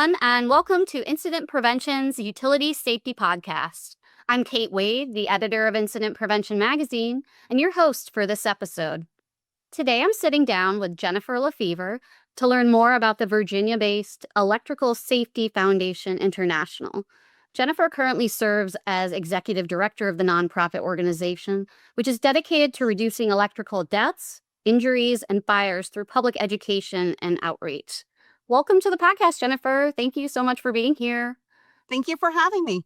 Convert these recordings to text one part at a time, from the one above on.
everyone, and welcome to Incident Prevention's Utility Safety Podcast. I'm Kate Wade, the editor of Incident Prevention Magazine, and your host for this episode. Today, I'm sitting down with Jennifer LeFevre to learn more about the Virginia-based Electrical Safety Foundation International. Jennifer currently serves as executive director of the nonprofit organization, which is dedicated to reducing electrical deaths, injuries, and fires through public education and outreach. Welcome to the podcast, Jennifer. Thank you so much for being here. Thank you for having me.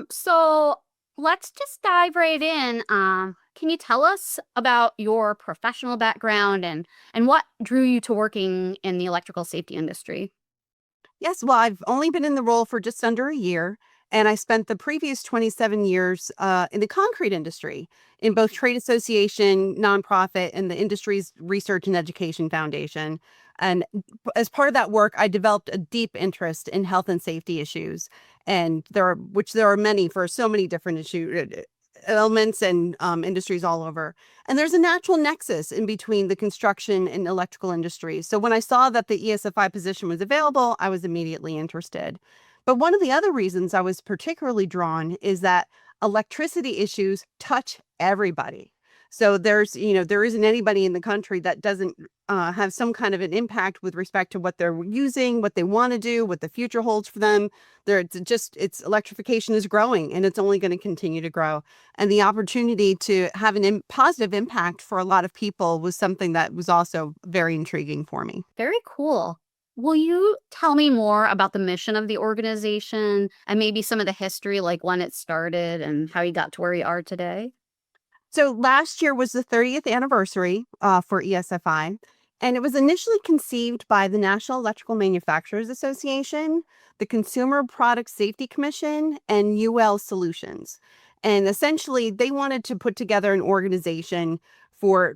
So let's just dive right in. Can you tell us about your professional background and what drew you to working in the electrical safety industry? Yes, well, I've only been in the role for just under a year, and I spent the previous 27 years in the concrete industry in both trade association, nonprofit, and the industry's research and education foundation. And as part of that work, I developed a deep interest in health and safety issues, and there are many for so many different elements and industries all over. And there's a natural nexus in between the construction and electrical industries. So when I saw that the ESFI position was available, I was immediately interested. But one of the other reasons I was particularly drawn is that electricity issues touch everybody. So there isn't anybody in the country that doesn't have some kind of an impact with respect to what they're using, what they want to do, what the future holds for them. It's electrification is growing, and it's only going to continue to grow. And the opportunity to have positive impact for a lot of people was something that was also very intriguing for me. Very cool. Will you tell me more about the mission of the organization and maybe some of the history, like when it started and how you got to where you are today? So last year was the 30th anniversary for ESFI, and it was initially conceived by the National Electrical Manufacturers Association, the Consumer Product Safety Commission, and UL Solutions. And essentially, they wanted to put together an organization for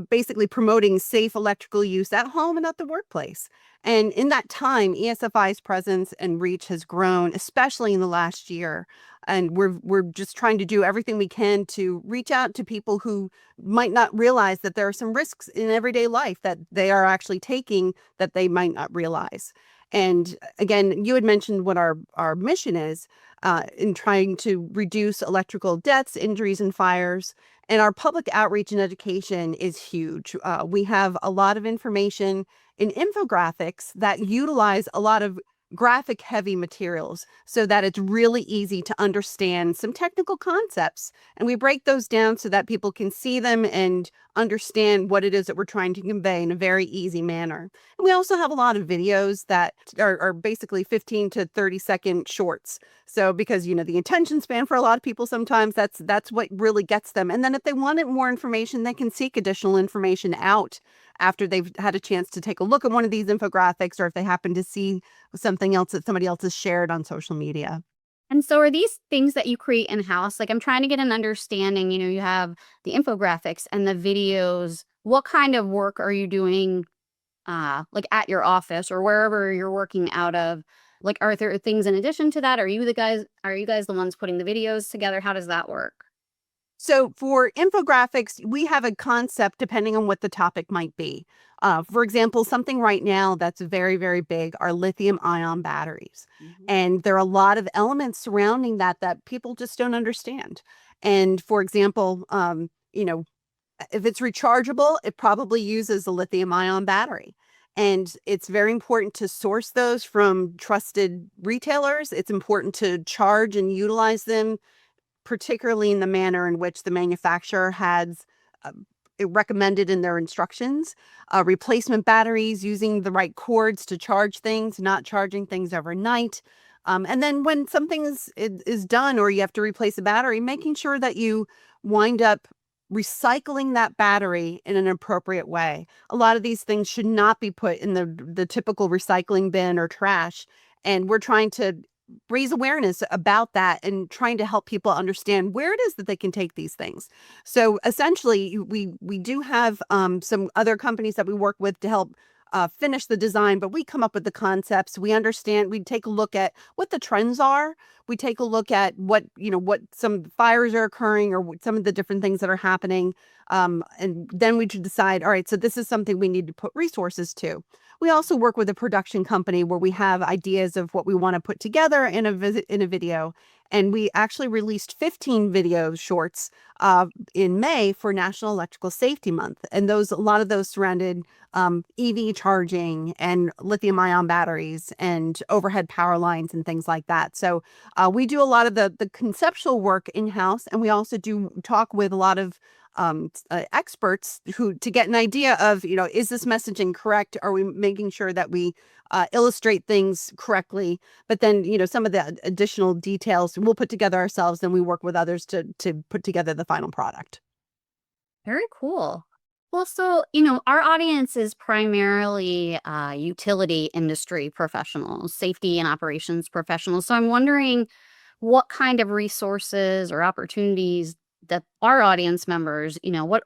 basically promoting safe electrical use at home and at the workplace. And in that time, ESFI's presence and reach has grown, especially in the last year. And we're just trying to do everything we can to reach out to people who might not realize that there are some risks in everyday life that they are actually taking that they might not realize. And again, you had mentioned what our mission is in trying to reduce electrical deaths, injuries, and fires. And our public outreach and education is huge. We have a lot of information in infographics that utilize a lot of graphic heavy materials so that it's really easy to understand some technical concepts. And we break those down so that people can see them and understand what it is that we're trying to convey in a very easy manner. And we also have a lot of videos that are basically 15 to 30-second shorts. So because, the attention span for a lot of people, sometimes that's what really gets them. And then if they wanted more information, they can seek additional information out after they've had a chance to take a look at one of these infographics, or if they happen to see something else that somebody else has shared on social media. And so are these things that you create in-house? Like, I'm trying to get an understanding, you have the infographics and the videos. What kind of work are you doing, like at your office or wherever you're working out of? Like, are there things in addition to that? Are you guys the ones putting the videos together? How does that work? So for infographics, we have a concept depending on what the topic might be. For example, something right now that's very, very big are lithium-ion batteries. Mm-hmm. And there are a lot of elements surrounding that people just don't understand. And for example, if it's rechargeable, it probably uses a lithium-ion battery. And it's very important to source those from trusted retailers. It's important to charge and utilize them, particularly in the manner in which the manufacturer has it recommended in their instructions. Replacement batteries, using the right cords to charge things, not charging things overnight. And then when something is done or you have to replace a battery, making sure that you wind up recycling that battery in an appropriate way. A lot of these things should not be put in the typical recycling bin or trash. And we're trying to raise awareness about that and trying to help people understand where it is that they can take these things. So essentially, we do have some other companies that we work with to help finish the design, but we come up with the concepts. We understand, we take a look at what the trends are, We take a look at what some fires are occurring or what some of the different things that are happening. And then we should decide, all right, so this is something we need to put resources to. We also work with a production company where we have ideas of what we want to put together in a video. And we actually released 15 video shorts in May for National Electrical Safety Month. And a lot of those surrounded EV charging and lithium-ion batteries and overhead power lines and things like that. So we do a lot of the conceptual work in-house, and we also do talk with a lot of experts to get an idea of, is this messaging correct? Are we making sure that we illustrate things correctly? But then, some of the additional details we'll put together ourselves, and we work with others to put together the final product. Very cool. Well, so, our audience is primarily utility industry professionals, safety and operations professionals. So I'm wondering what kind of resources or opportunities that our audience members,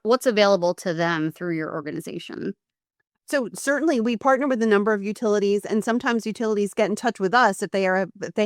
what's available to them through your organization. So certainly we partner with a number of utilities, and sometimes utilities get in touch with us if they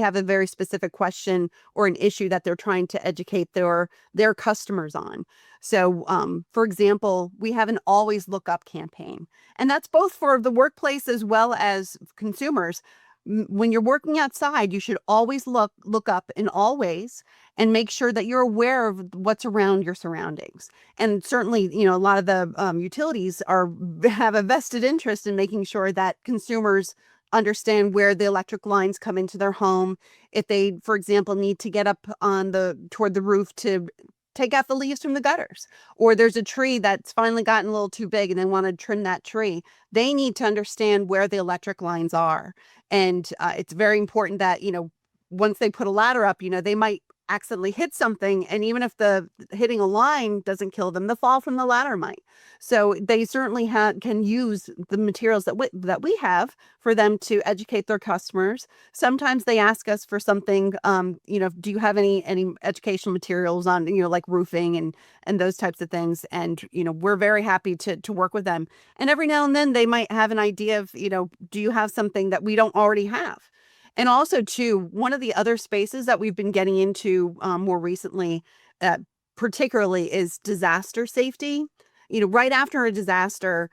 have a very specific question or an issue that they're trying to educate their customers on. So for example, we have an always look up campaign, and that's both for the workplace as well as consumers. When you're working outside, you should always look up in all ways and make sure that you're aware of what's around your surroundings. And certainly, a lot of the utilities have a vested interest in making sure that consumers understand where the electric lines come into their home. If they, for example, need to get up toward the roof to take out the leaves from the gutters, or there's a tree that's finally gotten a little too big and they want to trim that tree, they need to understand where the electric lines are. And it's very important that, once they put a ladder up, they might accidentally hit something. And even if the hitting a line doesn't kill them, the fall from the ladder might. So they certainly can use the materials that we have for them to educate their customers. Sometimes they ask us for something, do you have any educational materials on, like roofing and those types of things? And, we're very happy to work with them. And every now and then they might have an idea of, do you have something that we don't already have? And also, too, one of the other spaces that we've been getting into more recently, uh, particularly, is disaster safety. Right after a disaster,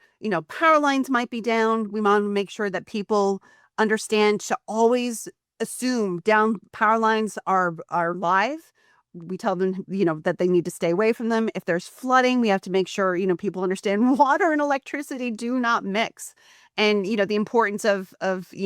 power lines might be down. We want to make sure that people understand to always assume down power lines are live. We tell them, that they need to stay away from them. If there's flooding, we have to make sure, people understand water and electricity do not mix. And, the importance of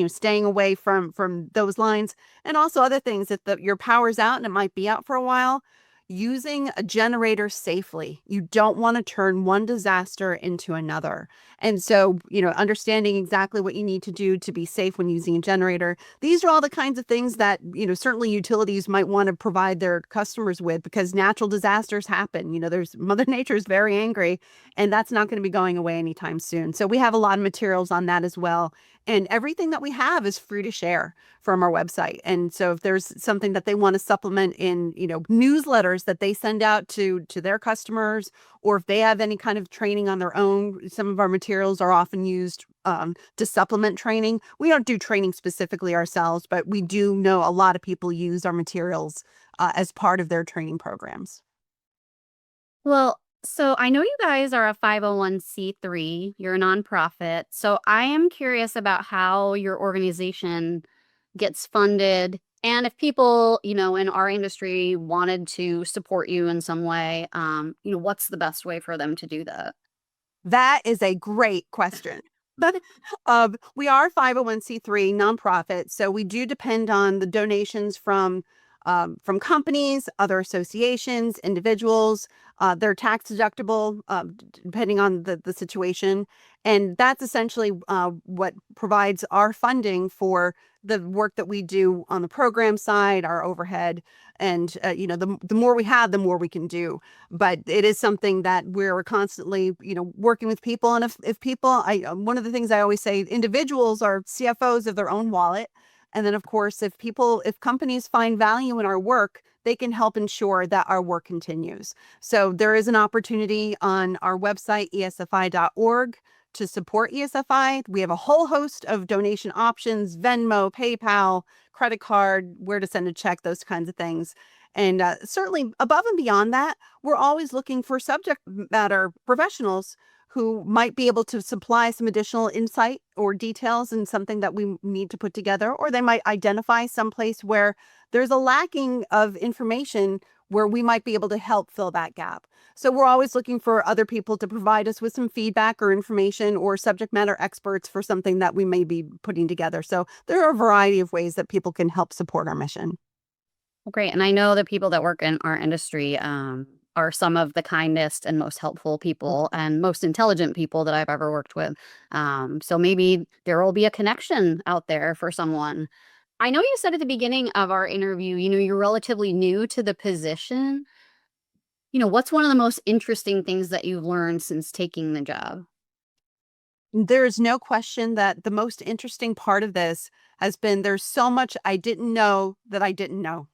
staying away from those lines, and also other things. If your power's out and it might be out for a while, using a generator safely. You don't want to turn one disaster into another. And so, understanding exactly what you need to do to be safe when using a generator. These are all the kinds of things that, certainly utilities might want to provide their customers with, because natural disasters happen. There's Mother Nature is very angry, and that's not going to be going away anytime soon. So we have a lot of materials on that as well. And everything that we have is free to share from our website. And so if there's something that they want to supplement in, newsletters that they send out to their customers, or if they have any kind of training on their own, some of our materials are often used to supplement training. We don't do training specifically ourselves, but we do know a lot of people use our materials as part of their training programs. Well, so I know you guys are a 501(c)(3, you're a nonprofit. So I am curious about how your organization gets funded, and if people, in our industry wanted to support you in some way, what's the best way for them to do that? That is a great question. But we are 501(c)(3 nonprofit, so we do depend on the donations from companies, other associations, individuals. They're tax deductible, depending on the situation, and that's essentially what provides our funding for the work that we do on the program side, our overhead. And the more we have, the more we can do. But it is something that we're constantly, working with people. And if people, one of the things I always say, individuals are CFOs of their own wallet. And then, of course, if companies find value in our work, they can help ensure that our work continues. So there is an opportunity on our website, esfi.org, to support ESFI. We have a whole host of donation options: Venmo, PayPal, credit card, where to send a check, those kinds of things. And certainly above and beyond that, we're always looking for subject matter professionals who might be able to supply some additional insight or details in something that we need to put together, or they might identify someplace where there's a lacking of information where we might be able to help fill that gap. So we're always looking for other people to provide us with some feedback or information or subject matter experts for something that we may be putting together. So there are a variety of ways that people can help support our mission. Well, great. And I know the people that work in our industry are some of the kindest and most helpful people and most intelligent people that I've ever worked with. So maybe there will be a connection out there for someone. I know you said at the beginning of our interview, you're relatively new to the position. What's one of the most interesting things that you've learned since taking the job? There is no question that the most interesting part of this has been there's so much I didn't know that I didn't know.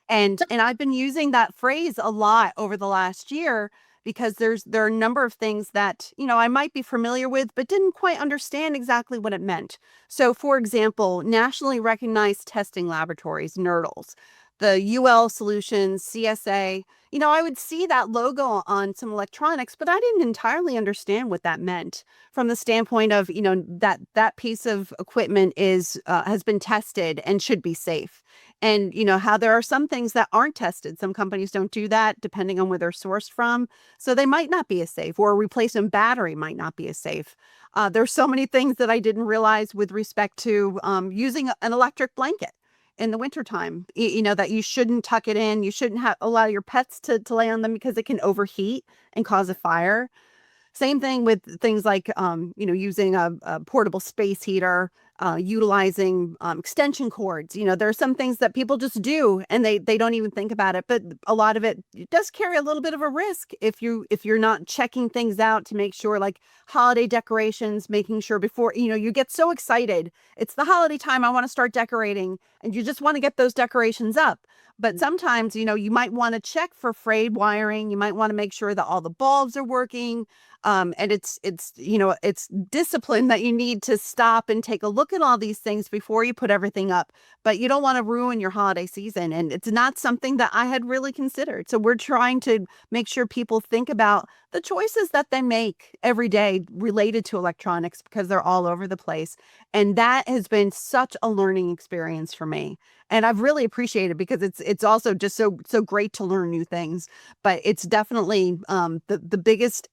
And I've been using that phrase a lot over the last year because there are a number of things that, I might be familiar with, but didn't quite understand exactly what it meant. So, for example, nationally recognized testing laboratories, NERDLs, the UL Solutions, CSA, I would see that logo on some electronics, but I didn't entirely understand what that meant from the standpoint of, that piece of equipment has been tested and should be safe. And how there are some things that aren't tested. Some companies don't do that depending on where they're sourced from, so they might not be as safe, or a replacement battery might not be as safe. There's so many things that I didn't realize with respect to using an electric blanket in the wintertime, that you shouldn't tuck it in. You shouldn't allow your pets to lay on them because it can overheat and cause a fire. Same thing with things like, using a portable space heater, utilizing extension cords. There are some things that people just do and they don't even think about it. But a lot of it does carry a little bit of a risk if you're not checking things out to make sure, like holiday decorations, making sure before, you get so excited. It's the holiday time. I want to start decorating, and you just want to get those decorations up. But sometimes, you might want to check for frayed wiring. You might want to make sure that all the bulbs are working. And it's discipline that you need to stop and take a look at all these things before you put everything up. But you don't want to ruin your holiday season. And it's not something that I had really considered. So we're trying to make sure people think about the choices that they make every day related to electronics, because they're all over the place. And that has been such a learning experience for me. And I've really appreciated it because it's also just so great to learn new things. But it's definitely the biggest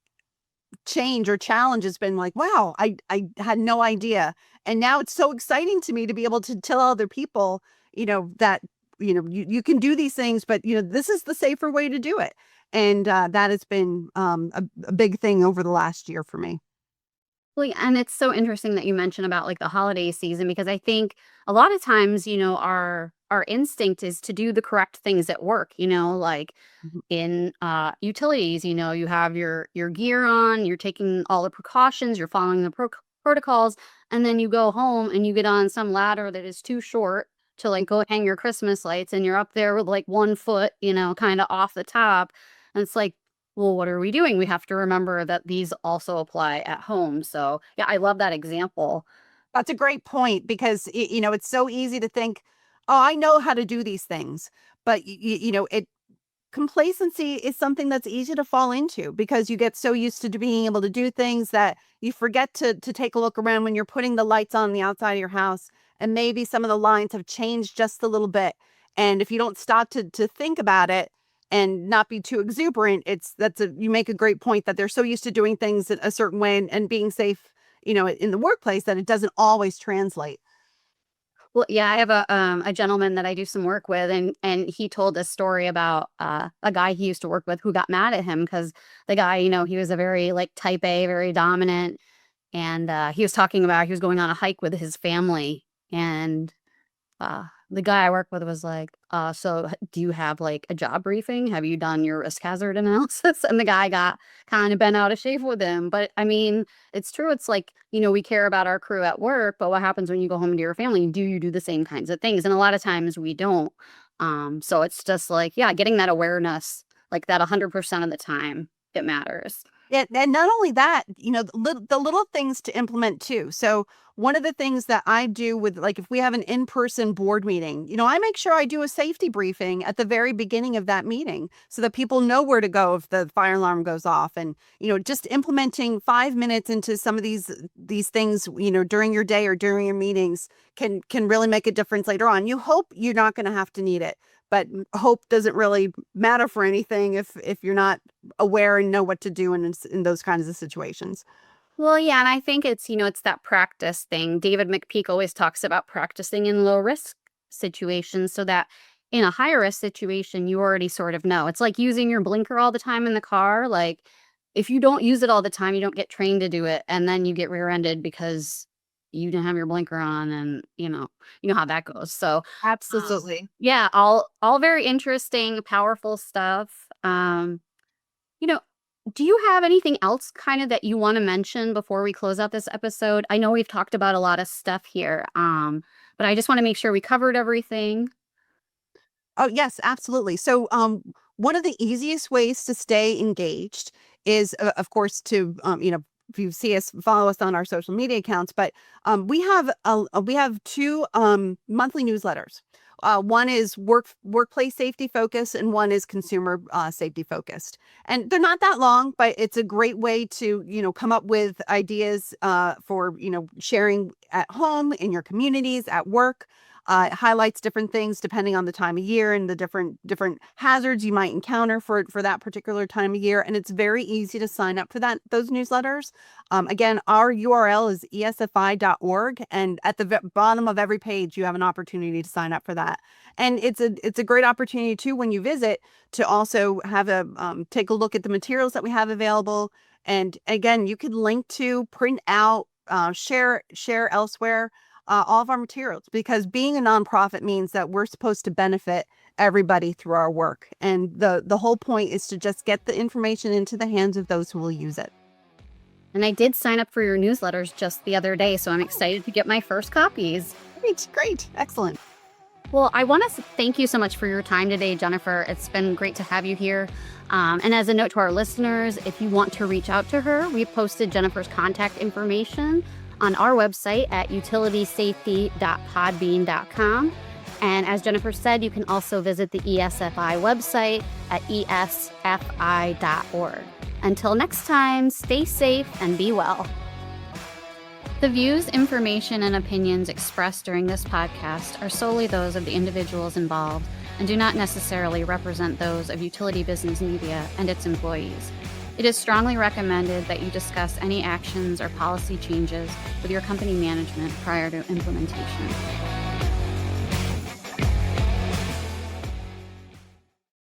change or challenge has been like, wow, I had no idea. And now it's so exciting to me to be able to tell other people, that, you can do these things, but, this is the safer way to do it. And that has been a big thing over the last year for me. Well, yeah, and it's so interesting that you mentioned about like the holiday season, because I think a lot of times, our instinct is to do the correct things at work, like Mhm. in utilities, you have your gear on, you're taking all the precautions, you're following the protocols, and then you go home and you get on some ladder that is too short to like go hang your Christmas lights, and you're up there with like 1 foot, kind of off the top. And it's like, well, what are we doing? We have to remember that these also apply at home. So yeah, I love that example. That's a great point because, it's so easy to think, oh, I know how to do these things. But, complacency is something that's easy to fall into because you get so used to being able to do things that you forget to take a look around when you're putting the lights on the outside of your house, and maybe some of the lines have changed just a little bit. And if you don't stop to think about it and not be too exuberant, you make a great point that they're so used to doing things a certain way and being safe, in the workplace, that it doesn't always translate. Well, yeah, I have a gentleman that I do some work with, and he told a story about a guy he used to work with who got mad at him because the guy, he was a very like type A, very dominant, and he was talking about he was going on a hike with his family, and the guy I work with was like, so do you have like a job briefing? Have you done your risk hazard analysis?" And the guy got kind of bent out of shape with him. But I mean, it's true. It's like, we care about our crew at work, but what happens when you go home to your family? Do you do the same kinds of things? And a lot of times we don't. So it's just like, yeah, getting that awareness, like that 100% of the time, it matters. And not only that, the little things to implement too. So one of the things that I do with, like, if we have an in-person board meeting, I make sure I do a safety briefing at the very beginning of that meeting so that people know where to go if the fire alarm goes off. And, just implementing 5 minutes into some of these things, during your day or during your meetings can really make a difference later on. You hope you're not going to have to need it, but hope doesn't really matter for anything if you're not aware and know what to do in those kinds of situations. Well, yeah, and I think it's that practice thing. David McPeak always talks about practicing in low risk situations so that in a high risk situation, you already sort of know. It's like using your blinker all the time in the car. Like, if you don't use it all the time, you don't get trained to do it, and then you get rear-ended because you didn't have your blinker on, and you know how that goes. So, Absolutely. yeah, all very interesting, powerful stuff. You know, do you have anything else kind of that you want to mention before we close out this episode? I know we've talked about a lot of stuff here, but I just want to make sure we covered everything. Oh, yes, absolutely. So, one of the easiest ways to stay engaged is, of course, if you see us, follow us on our social media accounts. But we have two monthly newsletters. One is workplace safety focused, and one is consumer safety focused. And they're not that long, but it's a great way to come up with ideas for sharing at home, in your communities, at work. It highlights different things depending on the time of year and the different hazards you might encounter for that particular time of year. And it's very easy to sign up for those newsletters. Again, our URL is esfi.org, and at the bottom of every page, you have an opportunity to sign up for that. And it's a great opportunity too when you visit to also have take a look at the materials that we have available. And again, you could link to, print out, share elsewhere, all of our materials, because being a nonprofit means that we're supposed to benefit everybody through our work. And the whole point is to just get the information into the hands of those who will use it. And I did sign up for your newsletters just the other day, so I'm excited to get my first copies. Great. Excellent. Well, I want to thank you so much for your time today, Jennifer. It's been great to have you here. And as a note to our listeners, if you want to reach out to her, we posted Jennifer's contact information on our website at utilitysafety.podbean.com. And as Jennifer said, you can also visit the ESFI website at esfi.org. Until next time, stay safe and be well. The views, information, and opinions expressed during this podcast are solely those of the individuals involved and do not necessarily represent those of Utility Business Media and its employees. It is strongly recommended that you discuss any actions or policy changes with your company management prior to implementation.